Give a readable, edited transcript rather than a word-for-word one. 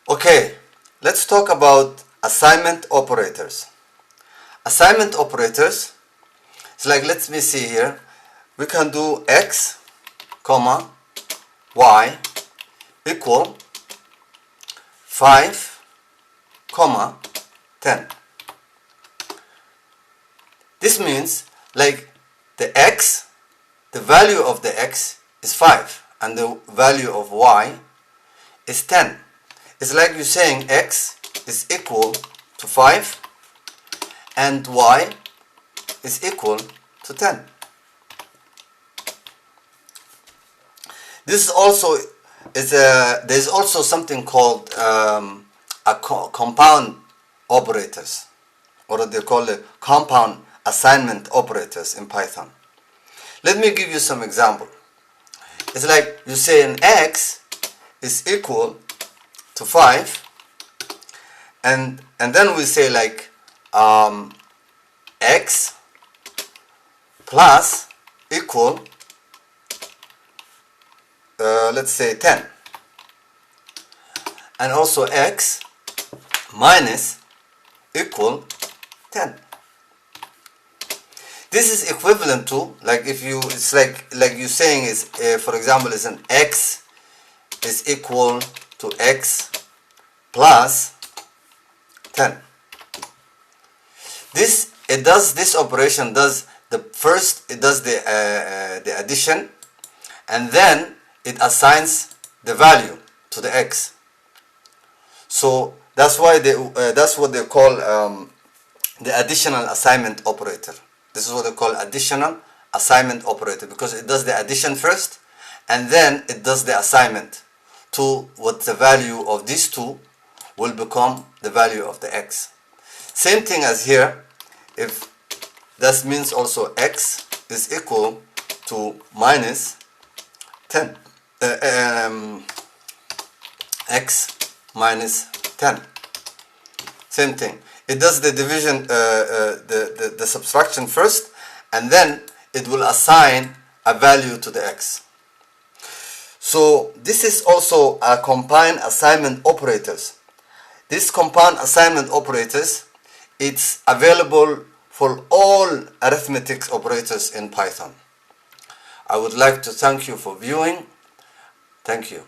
Okay, let's talk about assignment operators. Assignment operators, it's like, let me see here, we can do x, comma, y equal 5, comma, 10. This means like the x, the value of the x is 5 and the value of y is 10. It's like you're saying x is equal to 5 and y is equal to 10. This is also there's also something called compound operators, or they call it compound assignment operators in Python. Let me give you some example. It's like you say an x is equal to 5 and then we say like x plus equal let's say 10, and also x minus equal 10. This is equivalent to, like, if you, it's like you saying is for example is an x is equal to x plus 10. This operation does the first, it does the addition, and then it assigns the value to the x. So that's why that's what they call the additional assignment operator. This is what they call additional assignment operator, because it does the addition first and then it does the assignment to what the value of these two will become the value of the x. Same thing as here, if that means also x is equal to minus 10, x minus 10. Same thing. It does the division, the subtraction first, and then it will assign a value to the x. So this is also a compound assignment operators. This compound assignment operators, it's available for all arithmetic operators in Python. I would like to thank you for viewing. Thank you.